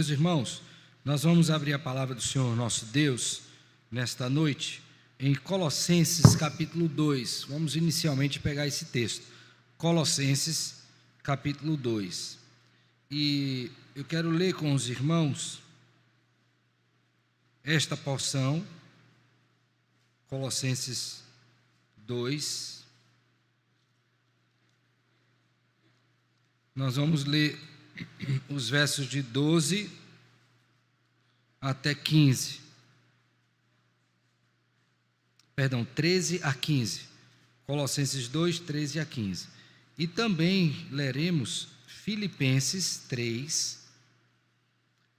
Meus irmãos, nós vamos abrir a palavra do Senhor nosso Deus nesta noite em Colossenses capítulo 2. Vamos inicialmente pegar esse texto, Colossenses capítulo 2. E eu quero ler com os irmãos esta porção, Colossenses 2. Nós vamos ler os versos de 12 até 15. Perdão, 13 a 15. Colossenses 2, 13 a 15. E também leremos Filipenses 3,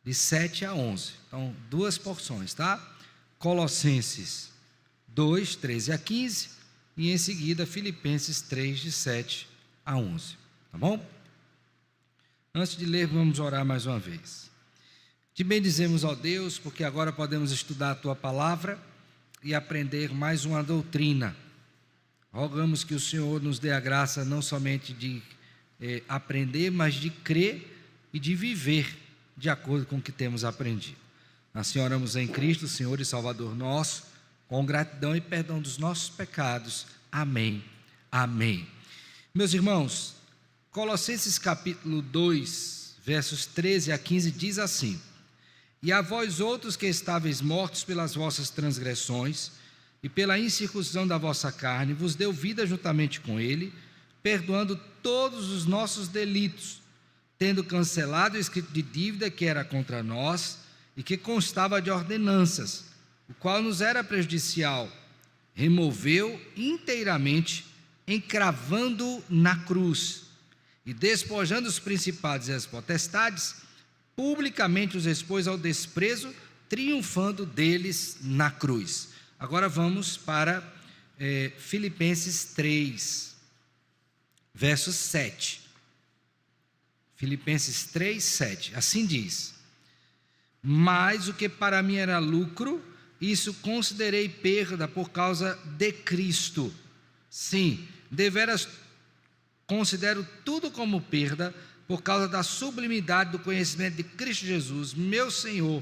de 7 a 11. Então, duas porções, tá? Colossenses 2, 13 a 15. E em seguida, Filipenses 3, de 7 a 11. Tá bom? Antes de ler, vamos orar mais uma vez. Te bendizemos, ó Deus, porque agora podemos estudar a Tua palavra e aprender mais uma doutrina. Rogamos que o Senhor nos dê a graça não somente de aprender, mas de crer e de viver de acordo com o que temos aprendido. Assim oramos em Cristo, Senhor e Salvador nosso, com gratidão e perdão dos nossos pecados. Amém. Amém. Meus irmãos, Colossenses capítulo 2, versos 13 a 15 diz assim: E a vós outros que estáveis mortos pelas vossas transgressões e pela incircuncisão da vossa carne, vos deu vida juntamente com ele, perdoando todos os nossos delitos, tendo cancelado o escrito de dívida que era contra nós e que constava de ordenanças, o qual nos era prejudicial, removeu inteiramente, encravando na cruz, e despojando os principados e as potestades, publicamente os expôs ao desprezo, triunfando deles na cruz. Agora vamos para Filipenses 3, verso 7. Filipenses 3, 7. Assim diz: Mas o que para mim era lucro, isso considerei perda por causa de Cristo. Sim, deveras considero tudo como perda, por causa da sublimidade do conhecimento de Cristo Jesus, meu Senhor,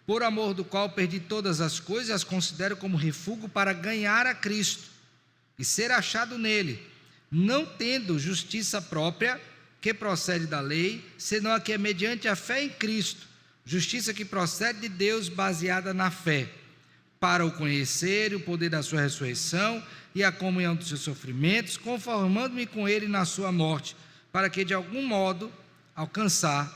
por amor do qual perdi todas as coisas e as considero como refúgio para ganhar a Cristo e ser achado nele, não tendo justiça própria que procede da lei, senão a que é mediante a fé em Cristo, justiça que procede de Deus baseada na fé, para o conhecer e o poder da sua ressurreição e a comunhão dos seus sofrimentos, conformando-me com ele na sua morte, para de algum modo alcançar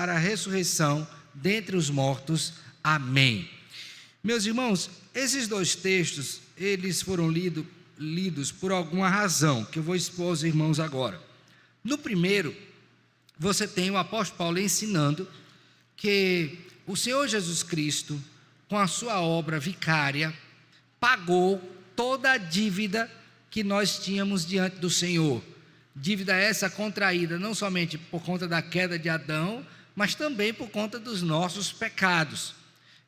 a ressurreição dentre os mortos. Amém. Meus irmãos, esses dois textos, eles foram lidos por alguma razão, que eu vou expor aos irmãos agora. No primeiro, você tem o apóstolo Paulo ensinando que o Senhor Jesus Cristo, com a sua obra vicária, pagou toda a dívida que nós tínhamos diante do Senhor. Dívida essa contraída não somente por conta da queda de Adão, mas também por conta dos nossos pecados.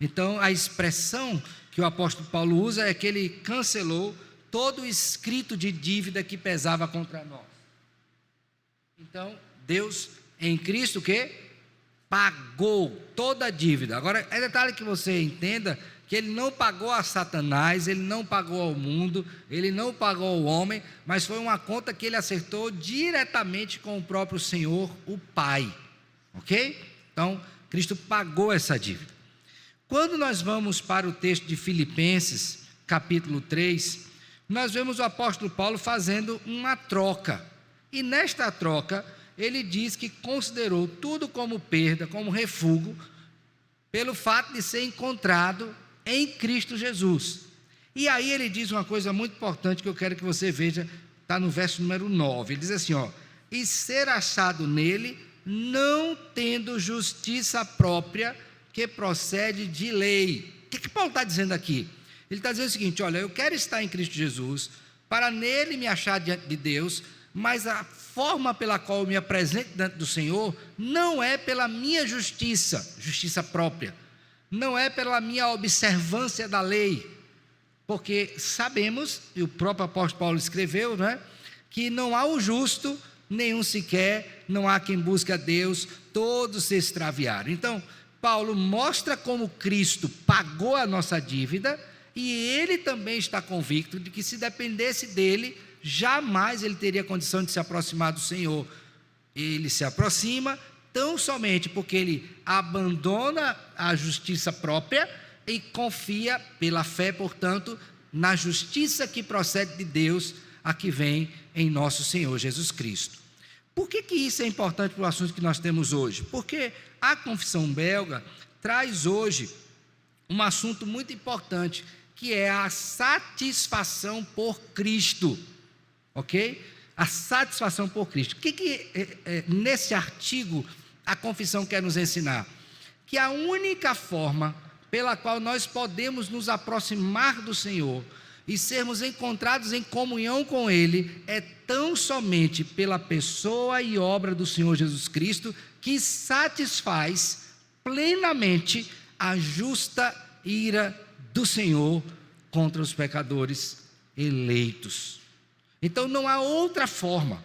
Então, a expressão que o apóstolo Paulo usa é que ele cancelou todo o escrito de dívida que pesava contra nós. Então, Deus em Cristo que pagou toda a dívida. Agora, é detalhe que você entenda que ele não pagou a Satanás, ele não pagou ao mundo, ele não pagou ao homem, mas foi uma conta que ele acertou diretamente com o próprio Senhor, o Pai. Ok? Então, Cristo pagou essa dívida. Quando nós vamos para o texto de Filipenses, capítulo 3, nós vemos o apóstolo Paulo fazendo uma troca. E nesta troca, ele diz que considerou tudo como perda, como refúgio, pelo fato de ser encontrado em Cristo Jesus. E aí ele diz uma coisa muito importante que eu quero que você veja, está no verso número 9, ele diz assim, e ser achado nele, não tendo justiça própria, que procede de lei. O que Paulo está dizendo aqui? Ele está dizendo o seguinte, olha, eu quero estar em Cristo Jesus, para nele me achar diante de Deus, mas a forma pela qual eu me apresento diante do Senhor, não é pela minha justiça própria, não é pela minha observância da lei, porque sabemos, e o próprio apóstolo Paulo escreveu, que não há o justo, nenhum sequer, não há quem busque a Deus, todos se extraviaram. Então, Paulo mostra como Cristo pagou a nossa dívida, e ele também está convicto de que se dependesse dele, jamais ele teria condição de se aproximar do Senhor. Ele se aproxima tão somente porque ele abandona a justiça própria e confia pela fé, portanto, na justiça que procede de Deus, a que vem em nosso Senhor Jesus Cristo. Por que isso é importante para o assunto que nós temos hoje? Porque a confissão belga traz hoje um assunto muito importante, que é a satisfação por Cristo, ok? A satisfação por Cristo. O que nesse artigo a confissão quer nos ensinar? Que a única forma pela qual nós podemos nos aproximar do Senhor e sermos encontrados em comunhão com Ele é tão somente pela pessoa e obra do Senhor Jesus Cristo, que satisfaz plenamente a justa ira do Senhor contra os pecadores eleitos. Então não há outra forma.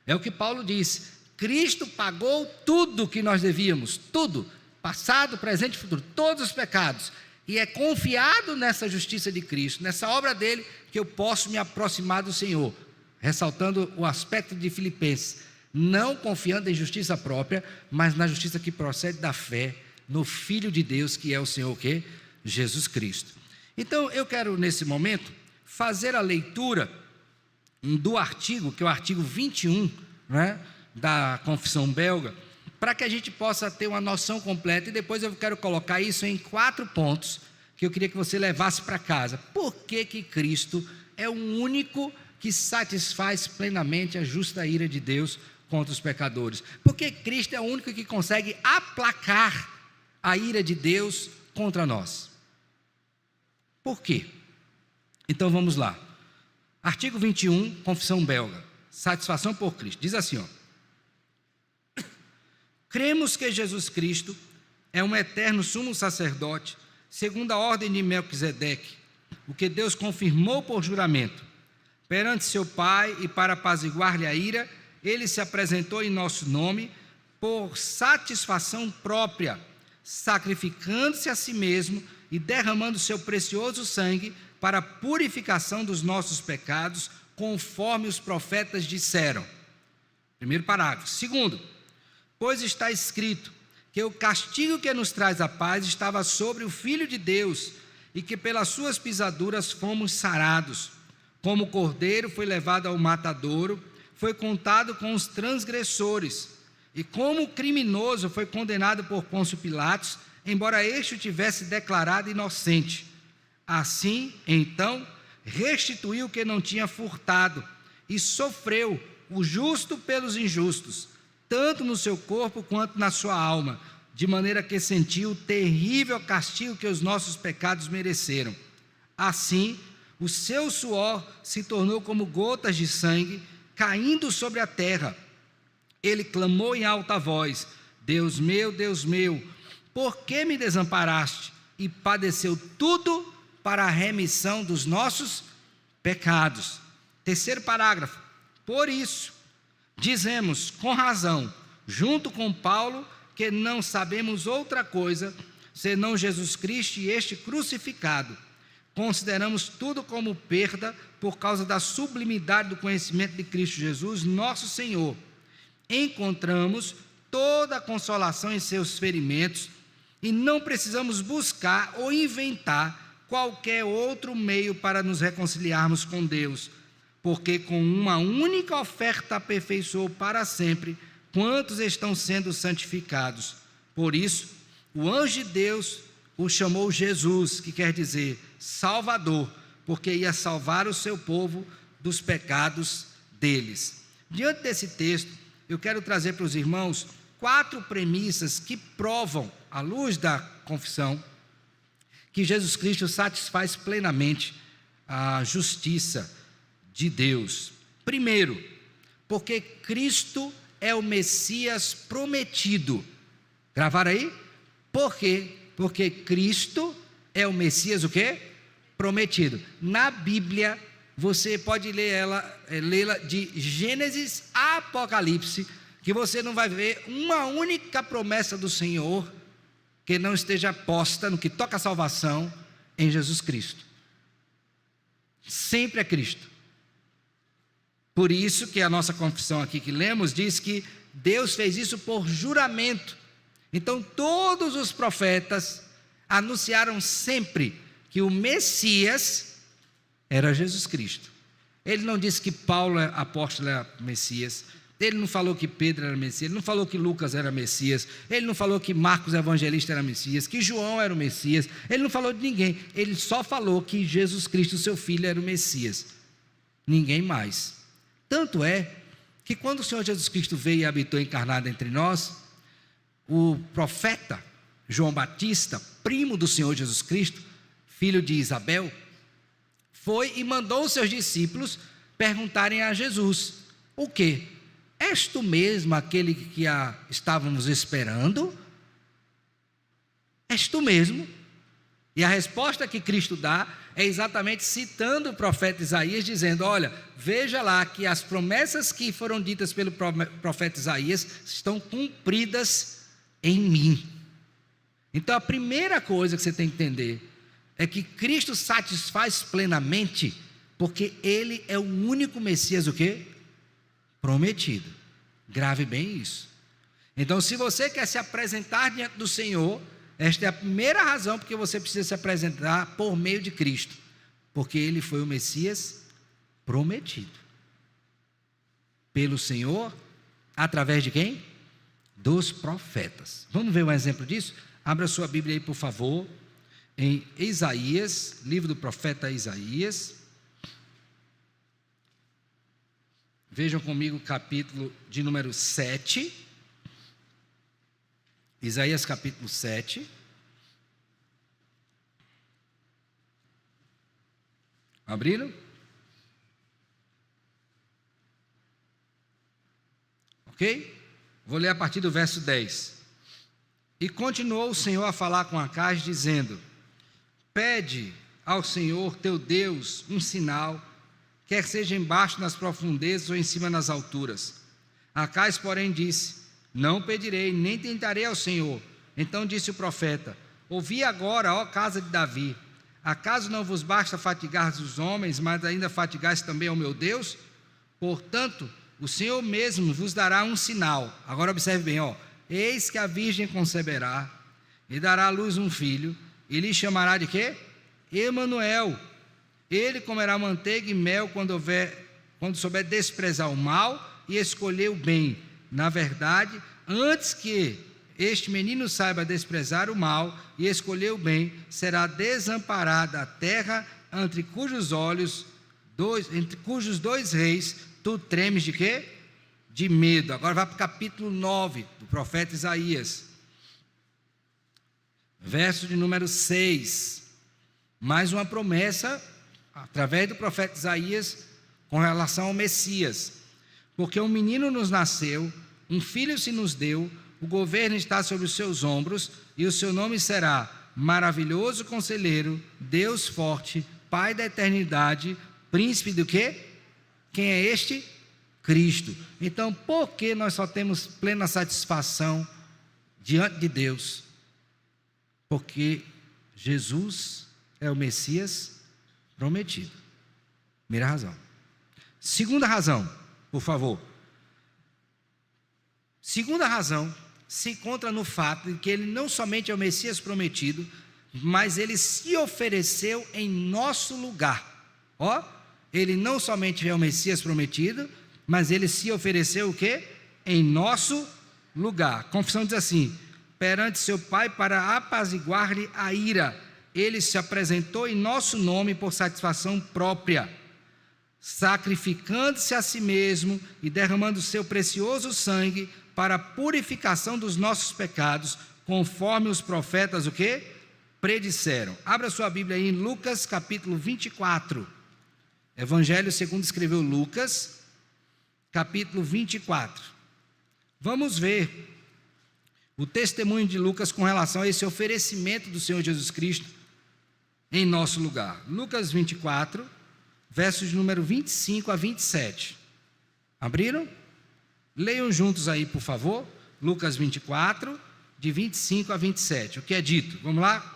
É o que Paulo diz: Cristo pagou tudo que nós devíamos, tudo, passado, presente e futuro, todos os pecados, e é confiado nessa justiça de Cristo, nessa obra dele, que eu posso me aproximar do Senhor, ressaltando o aspecto de Filipenses, não confiando em justiça própria, mas na justiça que procede da fé no Filho de Deus, que é o Senhor, o quê? Jesus Cristo. Então eu quero nesse momento fazer a leitura do artigo, que é o artigo 21, né, da confissão belga, para que a gente possa ter uma noção completa, e depois eu quero colocar isso em 4 pontos, que eu queria que você levasse para casa. Por que Cristo é o único que satisfaz plenamente a justa ira de Deus contra os pecadores? Porque Cristo é o único que consegue aplacar a ira de Deus contra nós. Por quê? Então vamos lá. Artigo 21, confissão belga, satisfação por Cristo. Diz assim, cremos que Jesus Cristo é um eterno sumo sacerdote, segundo a ordem de Melquisedeque, o que Deus confirmou por juramento. Perante seu Pai e para apaziguar-lhe a ira, ele se apresentou em nosso nome por satisfação própria, sacrificando-se a si mesmo e derramando seu precioso sangue para a purificação dos nossos pecados, conforme os profetas disseram. Primeiro parágrafo. Segundo, pois está escrito que o castigo que nos traz a paz estava sobre o Filho de Deus, e que pelas suas pisaduras fomos sarados. Como o cordeiro foi levado ao matadouro, foi contado com os transgressores, e como o criminoso foi condenado por Pôncio Pilatos, embora este o tivesse declarado inocente. Assim, então, restituiu o que não tinha furtado, e sofreu o justo pelos injustos, tanto no seu corpo quanto na sua alma, de maneira que sentiu o terrível castigo que os nossos pecados mereceram. Assim, o seu suor se tornou como gotas de sangue caindo sobre a terra. Ele clamou em alta voz: Deus meu, por que me desamparaste? E padeceu tudo para a remissão dos nossos pecados. Terceiro parágrafo. Por isso, dizemos com razão, junto com Paulo, que não sabemos outra coisa senão Jesus Cristo e este crucificado. Consideramos tudo como perda por causa da sublimidade do conhecimento de Cristo Jesus, nosso Senhor. Encontramos toda a consolação em seus ferimentos e não precisamos buscar ou inventar qualquer outro meio para nos reconciliarmos com Deus, porque com uma única oferta aperfeiçoou para sempre quantos estão sendo santificados. Por isso, o anjo de Deus o chamou Jesus, que quer dizer Salvador, porque ia salvar o seu povo dos pecados deles. Diante desse texto, eu quero trazer para os irmãos 4 premissas que provam, à luz da confissão, que Jesus Cristo satisfaz plenamente a justiça de Deus. Primeiro, porque Cristo é o Messias prometido. Gravaram aí? Por quê? Porque Cristo é o Messias o quê? Prometido. Na Bíblia, você pode lê-la de Gênesis a Apocalipse, que você não vai ver uma única promessa do Senhor que não esteja posta no que toca a salvação em Jesus Cristo. Sempre é Cristo. Por isso que a nossa confissão aqui que lemos diz que Deus fez isso por juramento. Então todos os profetas anunciaram sempre que o Messias era Jesus Cristo. Ele não disse que Paulo, apóstolo, era Messias. Ele não falou que Pedro era Messias. Ele não falou que Lucas era Messias. Ele não falou que Marcos, evangelista, era Messias. Que João era o Messias. Ele não falou de ninguém. Ele só falou que Jesus Cristo, seu filho, era o Messias. Ninguém mais. Tanto é que quando o Senhor Jesus Cristo veio e habitou encarnado entre nós, o profeta João Batista, primo do Senhor Jesus Cristo, filho de Isabel, foi e mandou os seus discípulos perguntarem a Jesus: o quê? És tu mesmo aquele que estávamos esperando? És tu mesmo? E a resposta que Cristo dá é exatamente citando o profeta Isaías, dizendo: olha, veja lá que as promessas que foram ditas pelo profeta Isaías estão cumpridas em mim. Então a primeira coisa que você tem que entender é que Cristo satisfaz plenamente, porque Ele é o único Messias, o quê? Prometido. Grave bem isso. Então, se você quer se apresentar diante do Senhor, esta é a primeira razão porque você precisa se apresentar por meio de Cristo, porque Ele foi o Messias prometido pelo Senhor, através de quem? Dos profetas. Vamos ver um exemplo disso? Abra sua Bíblia aí, por favor, em Isaías, livro do profeta Isaías. Vejam comigo o capítulo de número 7. Isaías capítulo 7. Abriram? Ok? Vou ler a partir do verso 10. E continuou o Senhor a falar com Acais, dizendo: pede ao Senhor teu Deus um sinal, quer seja embaixo nas profundezas ou em cima nas alturas. Acais, porém, disse: não pedirei, nem tentarei ao Senhor. Então disse o profeta: ouvi agora, ó casa de Davi, acaso não vos basta fatigar os homens, mas ainda fatigais também ao meu Deus? Portanto, o Senhor mesmo vos dará um sinal. Agora observe bem, eis que a virgem conceberá e dará à luz um filho, e lhe chamará de quê? Emanuel. Ele comerá manteiga e mel quando souber desprezar o mal e escolher o bem. Na verdade, antes que este menino saiba desprezar o mal e escolher o bem, será desamparada a terra entre cujos dois reis tu tremes de quê? De medo. Agora vai para o capítulo 9 do profeta Isaías, verso de número 6. Mais uma promessa através do profeta Isaías com relação ao Messias. Porque um menino nos nasceu, um filho se nos deu, o governo está sobre os seus ombros, e o seu nome será Maravilhoso Conselheiro, Deus Forte, Pai da Eternidade, Príncipe do quê? Quem é este? Cristo. Então, por que nós só temos plena satisfação diante de Deus? Porque Jesus é o Messias prometido. Primeira razão. Segunda razão, por favor. Segunda razão se encontra no fato de que ele não somente é o Messias prometido, mas ele se ofereceu em nosso lugar. Ele não somente é o Messias prometido, mas ele se ofereceu o quê? Em nosso lugar. A confissão diz assim: perante seu Pai para apaziguar-lhe a ira, ele se apresentou em nosso nome por satisfação própria, sacrificando-se a si mesmo e derramando seu precioso sangue para a purificação dos nossos pecados, conforme os profetas o quê? Predisseram. Abra sua Bíblia aí em Lucas capítulo 24. Evangelho segundo escreveu Lucas, capítulo 24. Vamos ver o testemunho de Lucas com relação a esse oferecimento do Senhor Jesus Cristo em nosso lugar. Lucas 24, versos de número 25 a 27. Abriram? Leiam juntos aí, por favor, Lucas 24, de 25 a 27. O que é dito? Vamos lá?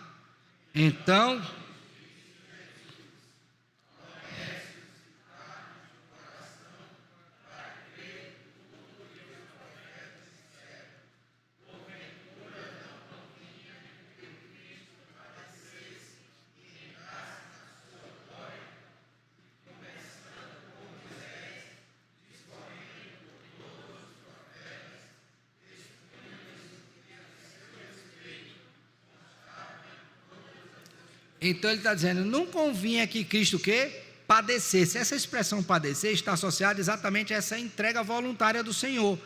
Então, ele está dizendo, não convinha que Cristo o quê? Padecesse. Essa expressão padecer está associada exatamente a essa entrega voluntária do Senhor.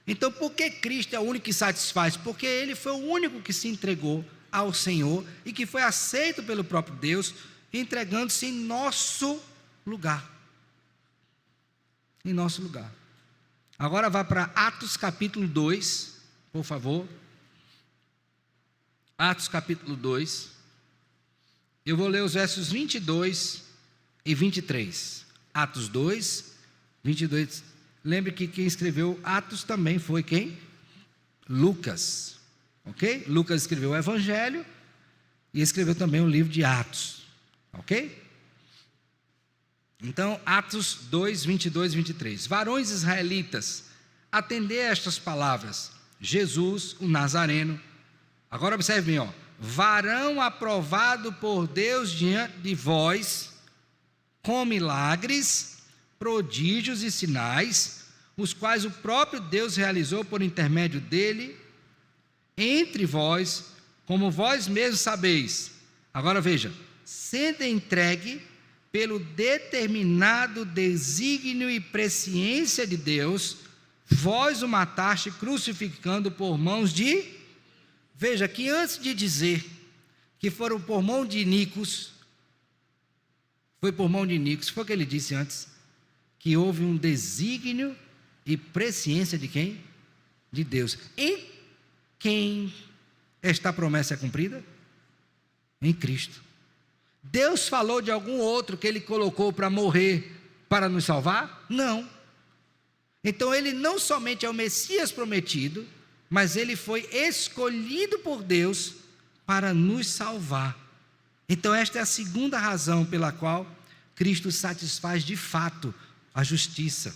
Então, por que Cristo é o único que satisfaz? Porque Ele foi o único que se entregou ao Senhor e que foi aceito pelo próprio Deus, entregando-se em nosso lugar. Em nosso lugar. Agora vá para Atos capítulo 2, por favor. Atos capítulo 2. Eu vou ler os versos 22 e 23. Atos 2, 22. Lembre que quem escreveu Atos também foi quem? Lucas. Ok? Lucas escreveu o Evangelho e escreveu também o livro de Atos. Ok? Então, Atos 2, 22 e 23. Varões israelitas, atendei a estas palavras. Jesus, o Nazareno. Agora observe bem, varão aprovado por Deus diante de vós, com milagres, prodígios e sinais, os quais o próprio Deus realizou por intermédio dele, entre vós, como vós mesmos sabeis. Agora veja, sendo entregue pelo determinado desígnio e presciência de Deus, vós o mataste crucificando por mãos de... Veja que antes de dizer que foram por mão de iníquos, foi por mão de iníquos, foi o que ele disse antes, que houve um desígnio e presciência de quem? De Deus. Em quem esta promessa é cumprida? Em Cristo. Deus falou de algum outro que Ele colocou para morrer, para nos salvar? Não. Então Ele não somente é o Messias prometido, mas Ele foi escolhido por Deus para nos salvar. Então esta é a segunda razão pela qual Cristo satisfaz de fato a justiça,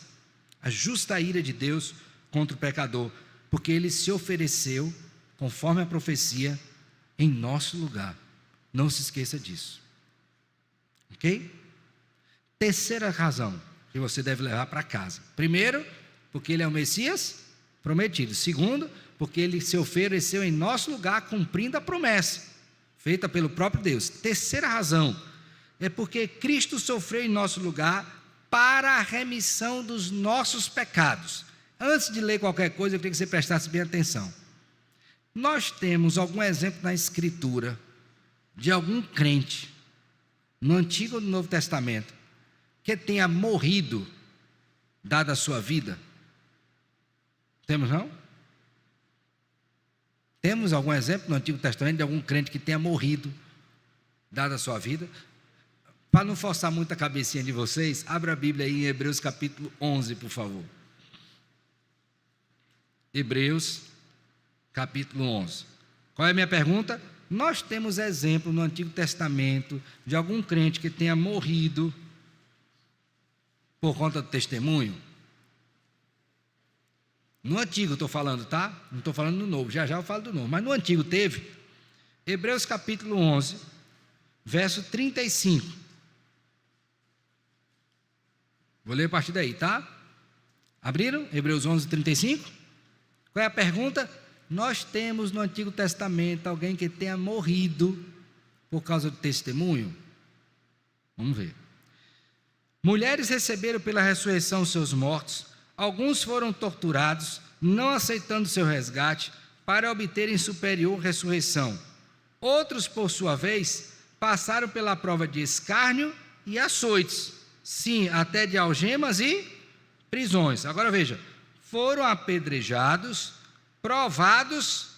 a justa ira de Deus contra o pecador, porque Ele se ofereceu, conforme a profecia, em nosso lugar. Não se esqueça disso. Ok? Terceira razão que você deve levar para casa. Primeiro, porque Ele é o Messias prometido. Segundo, porque Ele se ofereceu em nosso lugar, cumprindo a promessa feita pelo próprio Deus. Terceira razão é porque Cristo sofreu em nosso lugar para a remissão dos nossos pecados. Antes de ler qualquer coisa, eu queria que você prestasse bem atenção. Nós temos algum exemplo na Escritura de algum crente, no Antigo ou no Novo Testamento, que tenha morrido, dada a sua vida? Temos não? Temos algum exemplo no Antigo Testamento de algum crente que tenha morrido, dada a sua vida? Para não forçar muito a cabecinha de vocês, abra a Bíblia aí em Hebreus capítulo 11, por favor. Hebreus capítulo 11. Qual é a minha pergunta? Nós temos exemplo no Antigo Testamento de algum crente que tenha morrido por conta do testemunho? No Antigo estou falando, tá? Não estou falando no Novo, já eu falo do Novo, mas no Antigo teve. Hebreus capítulo 11, verso 35. Vou ler a partir daí, tá? Abriram? Hebreus 11, 35. Qual é a pergunta? Nós temos no Antigo Testamento alguém que tenha morrido por causa do testemunho? Vamos ver. Mulheres receberam pela ressurreição seus mortos, alguns foram torturados, não aceitando seu resgate, para obterem superior ressurreição. Outros, por sua vez, passaram pela prova de escárnio e açoites, sim, até de algemas e prisões. Agora veja, foram apedrejados, provados,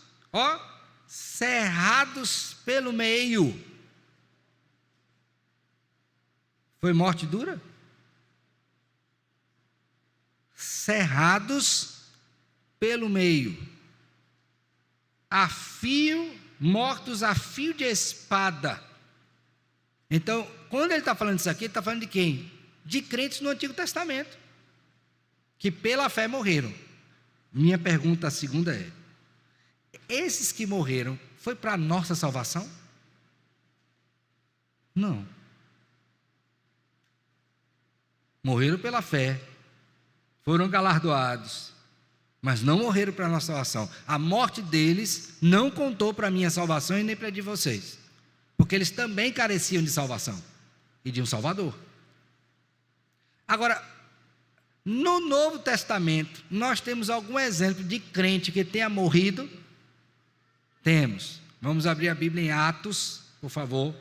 cerrados pelo meio. Foi morte dura? Cerrados pelo meio, mortos a fio de espada. Então, quando ele está falando isso aqui, ele está falando de quem? De crentes no Antigo Testamento, que pela fé morreram. Minha pergunta segunda é: esses que morreram, foi para a nossa salvação? Não. Morreram pela fé, foram galardoados, mas não morreram para a nossa salvação. A morte deles não contou para a minha salvação e nem para a de vocês, porque eles também careciam de salvação e de um Salvador. Agora, no Novo Testamento, nós temos algum exemplo de crente que tenha morrido? Temos. Vamos abrir a Bíblia em Atos, por favor.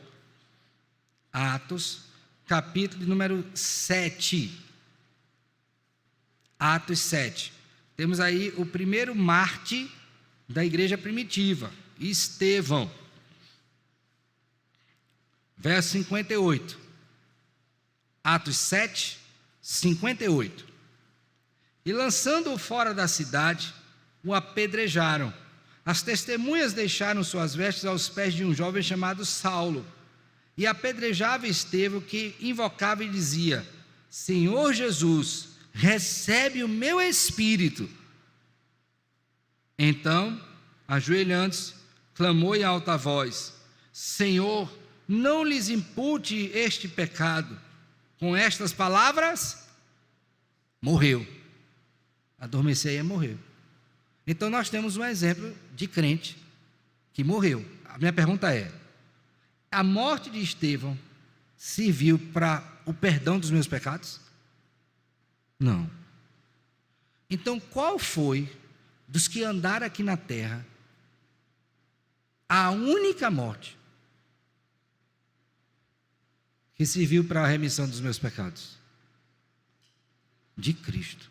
Atos, capítulo número 7. Atos 7. Temos aí o primeiro mártir da igreja primitiva, Estevão. Verso 58. Atos 7, 58. E lançando-o fora da cidade, o apedrejaram. As testemunhas deixaram suas vestes aos pés de um jovem chamado Saulo. E apedrejava Estevão, que invocava e dizia: Senhor Jesus, recebe o meu espírito. Então, ajoelhando-se, clamou em alta voz: Senhor, não lhes impute este pecado. Com estas palavras, morreu. Adormeceu e morreu. Então nós temos um exemplo de crente que morreu. A minha pergunta é: a morte de Estevão serviu para o perdão dos meus pecados? Não. Então qual foi, dos que andaram aqui na terra, a única morte que serviu para a remissão dos meus pecados? De Cristo.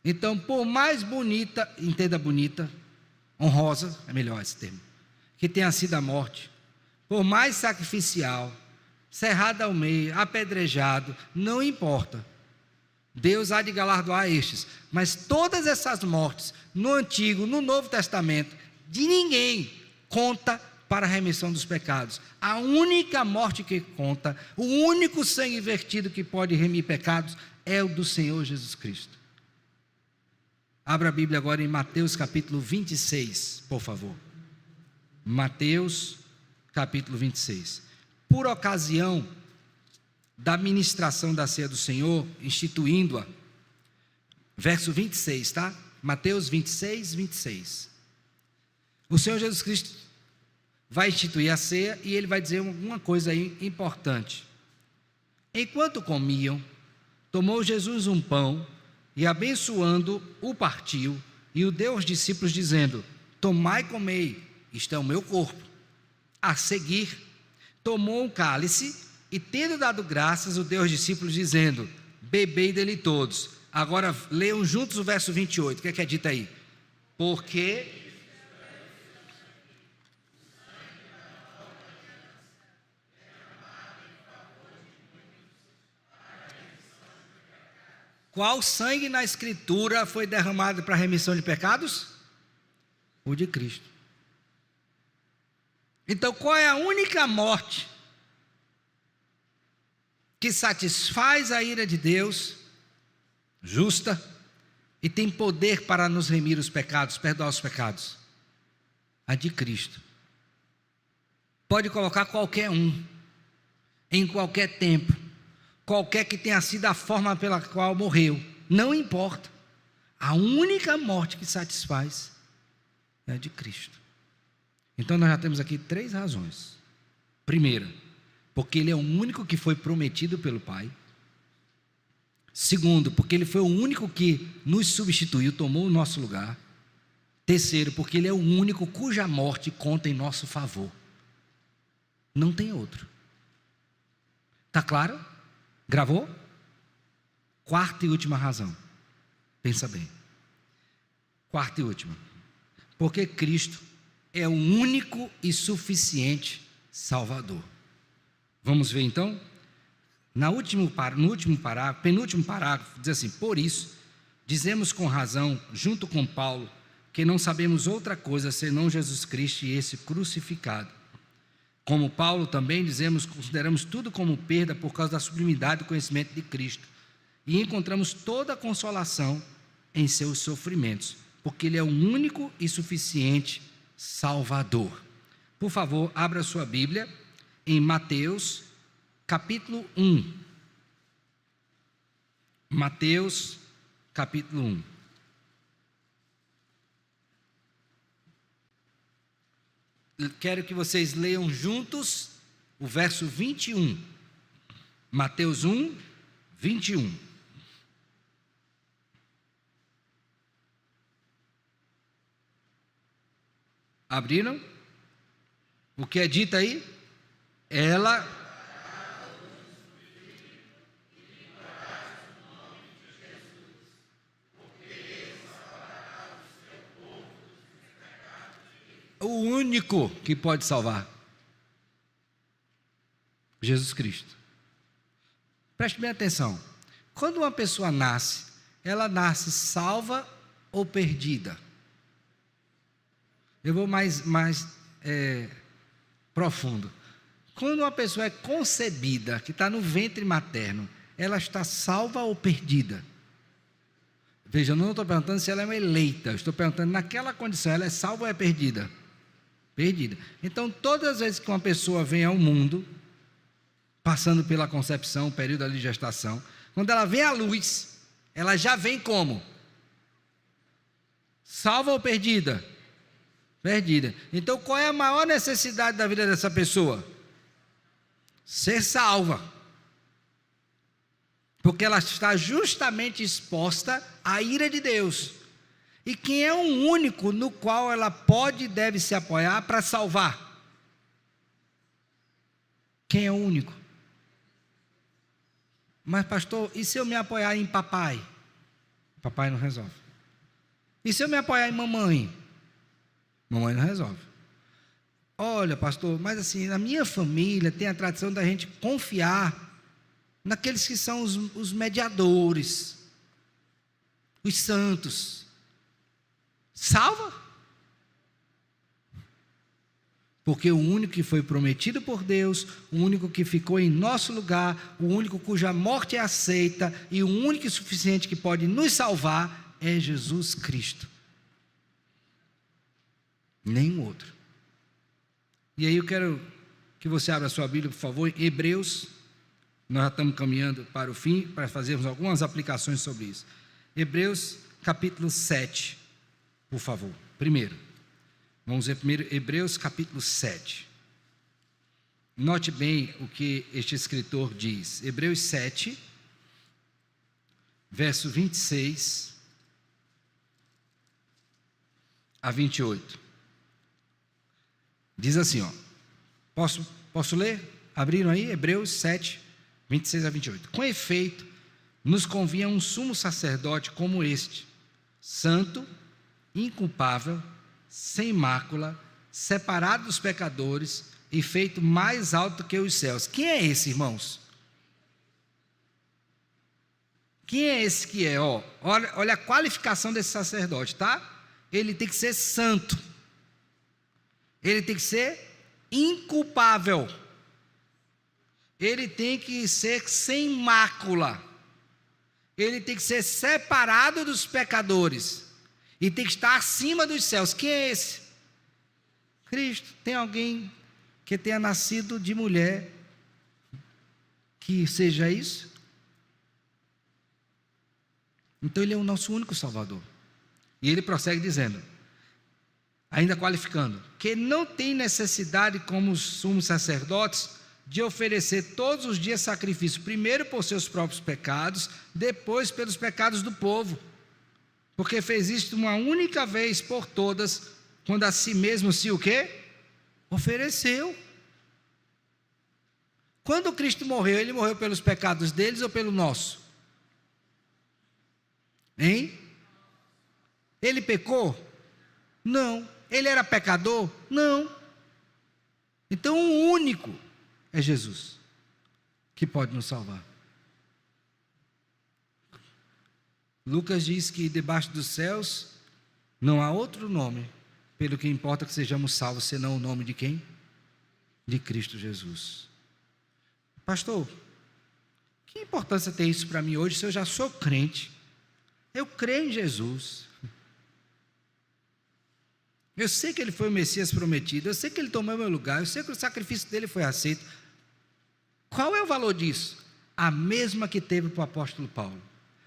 Então, por mais bonita, entenda bonita, honrosa, é melhor esse termo, que tenha sido a morte, por mais sacrificial, cerrado ao meio, apedrejado, não importa, Deus há de galardoar estes. Mas todas essas mortes, no Antigo, no Novo Testamento, de ninguém conta para a remissão dos pecados. A única morte que conta, o único sangue vertido que pode remir pecados, é o do Senhor Jesus Cristo. Abra a Bíblia agora em Mateus capítulo 26, por favor. Mateus capítulo 26. Por ocasião da ministração da ceia do Senhor, instituindo-a, verso 26, tá? Mateus 26, 26. O Senhor Jesus Cristo vai instituir a ceia e ele vai dizer uma coisa aí importante. Enquanto comiam, tomou Jesus um pão e, abençoando, o partiu e o deu aos discípulos, dizendo: tomai e comei, isto é o meu corpo. A seguir, tomou um cálice e, tendo dado graças, o deu aos discípulos, dizendo: bebei dele todos. Agora leiam juntos o verso 28, o que é dito aí? Porque qual sangue na Escritura foi derramado para a remissão de pecados? O de Cristo. Então, qual é a única morte que satisfaz a ira de Deus, justa, e tem poder para nos remir os pecados, perdoar os pecados? A de Cristo. Pode colocar qualquer um, em qualquer tempo, qualquer que tenha sido a forma pela qual morreu, não importa. A única morte que satisfaz é a de Cristo. Então nós já temos aqui 3 razões. Primeira, porque Ele é o único que foi prometido pelo Pai. Segundo, porque Ele foi o único que nos substituiu, tomou o nosso lugar. Terceiro, porque Ele é o único cuja morte conta em nosso favor. Não tem outro. Está claro? Gravou? Quarta e última razão. Pensa bem. Quarta e última. Porque Cristo é o único e suficiente Salvador. Vamos ver então? No último parágrafo, penúltimo parágrafo, diz assim: por isso, dizemos com razão, junto com Paulo, que não sabemos outra coisa senão Jesus Cristo e esse crucificado. Como Paulo também dizemos, consideramos tudo como perda por causa da sublimidade do conhecimento de Cristo, e encontramos toda a consolação em seus sofrimentos, porque Ele é o único e suficiente Salvador. Por favor, abra sua Bíblia em Mateus, capítulo 1. Mateus, capítulo 1. Quero que vocês leiam juntos o verso 21. Mateus 1, 21. Abriram? O que é dito aí? Ela... O único que pode salvar, Jesus Cristo. Preste bem atenção. Quando uma pessoa nasce, ela nasce salva ou perdida? Eu vou mais profundo. Quando uma pessoa é concebida, que está no ventre materno, ela está salva ou perdida? Veja, eu não estou perguntando se ela é uma eleita, eu estou perguntando naquela condição, ela é salva ou é perdida? Perdida. Então, todas as vezes que uma pessoa vem ao mundo, passando pela concepção, período ali de gestação, quando ela vem à luz, ela já vem como? Salva ou perdida? Perdida. Então, qual é a maior necessidade da vida dessa pessoa? Ser salva. Porque ela está justamente exposta à ira de Deus. E quem é o único no qual ela pode e deve se apoiar para salvar? Quem é o único? Mas pastor, e se eu me apoiar em papai? Papai não resolve. E se eu me apoiar em mamãe? Mamãe não resolve. Olha pastor, mas assim, na minha família tem a tradição da gente confiar naqueles que são os mediadores, os santos. Salva? Porque o único que foi prometido por Deus, o único que ficou em nosso lugar, o único cuja morte é aceita e o único e suficiente que pode nos salvar é Jesus Cristo. Nenhum outro. E aí eu quero que você abra a sua Bíblia, por favor, em Hebreus. Nós já estamos caminhando para o fim, para fazermos algumas aplicações sobre isso. Hebreus capítulo 7. Por favor, primeiro, vamos ver primeiro Hebreus capítulo 7. Note bem o que este escritor diz. Hebreus 7, verso 26 a 28. Diz assim, ó. Posso ler? Abriram aí? Hebreus 7, 26 a 28. Com efeito, nos convinha um sumo sacerdote como este, santo, inculpável, sem mácula, separado dos pecadores e feito mais alto que os céus. Quem é esse, irmãos? Quem é esse que é? Olha a qualificação desse sacerdote, tá? Ele tem que ser santo. Ele tem que ser inculpável. Ele tem que ser sem mácula. Ele tem que ser separado dos pecadores. E tem que estar acima dos céus. Quem é esse? Cristo. Tem alguém que tenha nascido de mulher que seja isso? Então ele é o nosso único Salvador. E ele prossegue dizendo, ainda qualificando, que não tem necessidade como os sumos sacerdotes de oferecer todos os dias sacrifício, primeiro por seus próprios pecados, depois pelos pecados do povo. Porque fez isto uma única vez por todas, quando a si mesmo se o quê? Ofereceu. Quando Cristo morreu, Ele morreu pelos pecados deles ou pelo nosso? Hein? Ele pecou? Não. Ele era pecador? Não. Então o único é Jesus, que pode nos salvar. Lucas diz que debaixo dos céus não há outro nome, pelo que importa que sejamos salvos, senão o nome de quem? De Cristo Jesus. Pastor, que importância tem isso para mim hoje, se eu já sou crente? Eu creio em Jesus. Eu sei que Ele foi o Messias prometido, eu sei que Ele tomou meu lugar, eu sei que o sacrifício dele foi aceito. Qual é o valor disso? A mesma que teve para o apóstolo Paulo.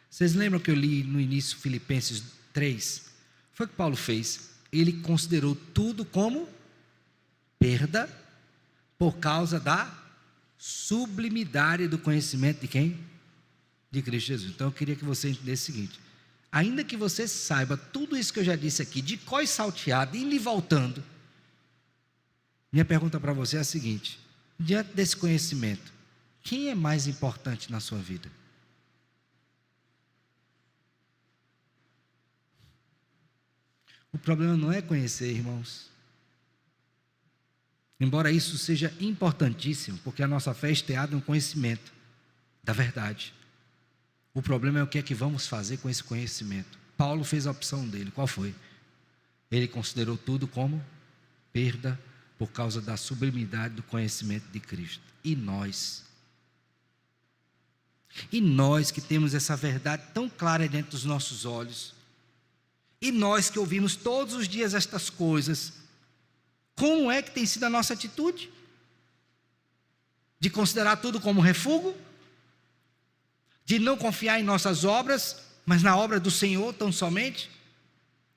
Vocês lembram que eu li no início Filipenses 3? Foi o que Paulo fez. Ele considerou tudo como perda por causa da sublimidade do conhecimento de quem? De Cristo Jesus. Então eu queria que você entendesse o seguinte: ainda que você saiba tudo isso que eu já disse aqui, de có e salteado, indo e voltando, minha pergunta para você é a seguinte: diante desse conhecimento, quem é mais importante na sua vida? O problema não é conhecer, irmãos. Embora isso seja importantíssimo, porque a nossa fé é esteada no conhecimento da verdade. O problema é o que é que vamos fazer com esse conhecimento. Paulo fez a opção dele, qual foi? Ele considerou tudo como perda por causa da sublimidade do conhecimento de Cristo. E nós que temos essa verdade tão clara diante dos nossos olhos, e nós que ouvimos todos os dias estas coisas, como é que tem sido a nossa atitude? De considerar tudo como refúgio? De não confiar em nossas obras, mas na obra do Senhor tão somente?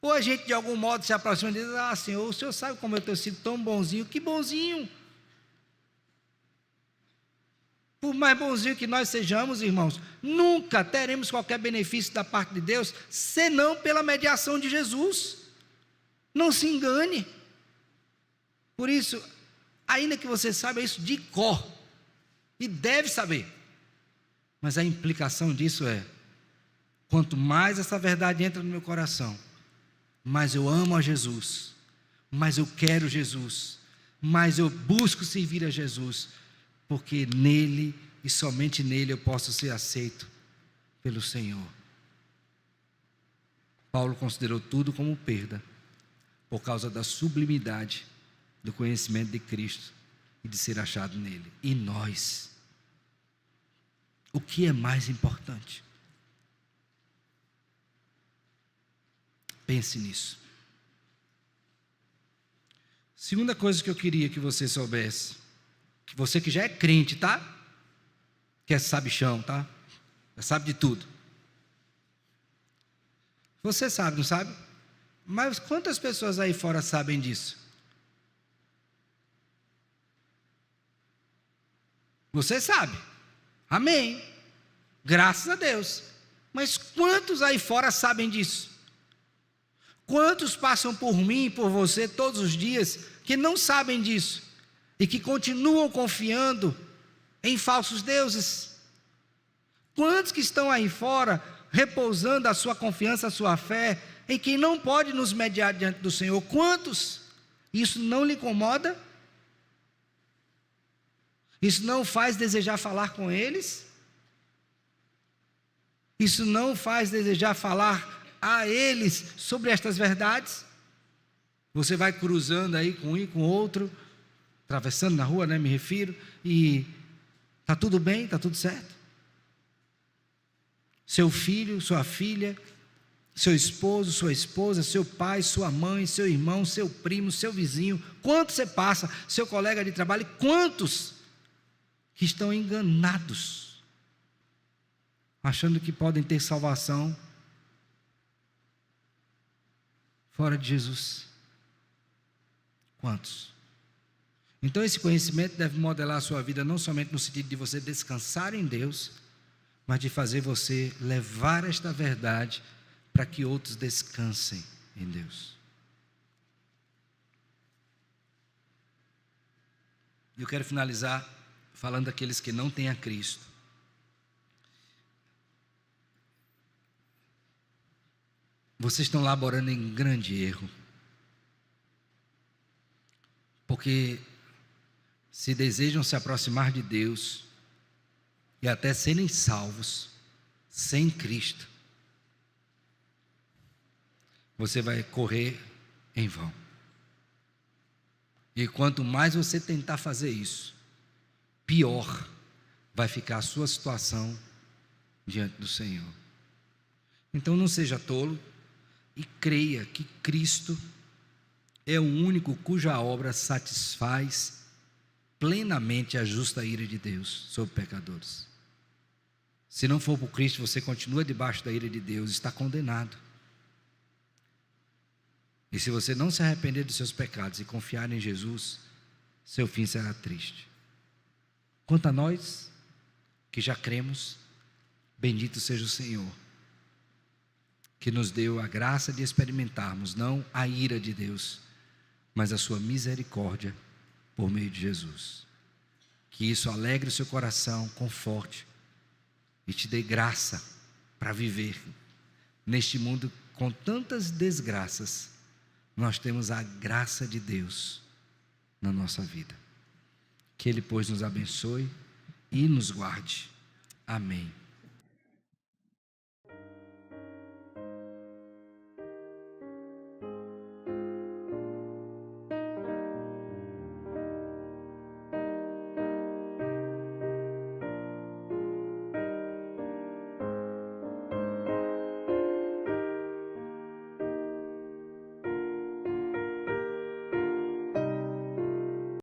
Ou a gente de algum modo se aproxima e diz: ah, Senhor, o Senhor sabe como eu tenho sido tão bonzinho. Que bonzinho! Por mais bonzinho que nós sejamos, irmãos, nunca teremos qualquer benefício da parte de Deus, senão pela mediação de Jesus. Não se engane. Por isso, ainda que você saiba isso de cor, e deve saber, mas a implicação disso é: quanto mais essa verdade entra no meu coração, mais eu amo a Jesus, mais eu quero Jesus, mais eu busco servir a Jesus, porque nele e somente nele eu posso ser aceito pelo Senhor. Paulo considerou tudo como perda, por causa da sublimidade do conhecimento de Cristo e de ser achado nele. E nós? O que é mais importante? Pense nisso. Segunda coisa que eu queria que você soubesse, que você que já é crente, tá? Que é sabichão, tá? Já sabe de tudo. Você sabe, não sabe? Mas quantas pessoas aí fora sabem disso? Você sabe. Amém. Graças a Deus. Mas quantos aí fora sabem disso? Quantos passam por mim e por você todos os dias que não sabem disso e que continuam confiando em falsos deuses? Quantos que estão aí fora repousando a sua confiança, a sua fé em quem não pode nos mediar diante do Senhor? Quantos? Isso não lhe incomoda? Isso não faz desejar falar com eles? Isso não faz desejar falar a eles sobre estas verdades? Você vai cruzando aí com um e com outro, atravessando na rua, né, me refiro, e está tudo bem, está tudo certo. Seu filho, sua filha, seu esposo, sua esposa, seu pai, sua mãe, seu irmão, seu primo, seu vizinho, quantos você passa, seu colega de trabalho, quantos que estão enganados, achando que podem ter salvação fora de Jesus? Quantos? Então esse conhecimento deve modelar a sua vida, não somente no sentido de você descansar em Deus, mas de fazer você levar esta verdade para que outros descansem em Deus. E eu quero finalizar falando daqueles que não têm a Cristo. Vocês estão laborando em grande erro, porque se desejam se aproximar de Deus, e até serem salvos sem Cristo, você vai correr em vão. E quanto mais você tentar fazer isso, pior vai ficar a sua situação diante do Senhor. Então não seja tolo e creia que Cristo é o único cuja obra satisfaz plenamente a justa ira de Deus sobre pecadores. Se não for por Cristo, você continua debaixo da ira de Deus, está condenado. E se você não se arrepender dos seus pecados e confiar em Jesus, seu fim será triste. Quanto a nós, que já cremos, bendito seja o Senhor, que nos deu a graça de experimentarmos não a ira de Deus, mas a sua misericórdia por meio de Jesus. Que isso alegre o seu coração, conforte e te dê graça para viver neste mundo com tantas desgraças. Nós temos a graça de Deus na nossa vida. Que Ele, pois, nos abençoe e nos guarde. Amém.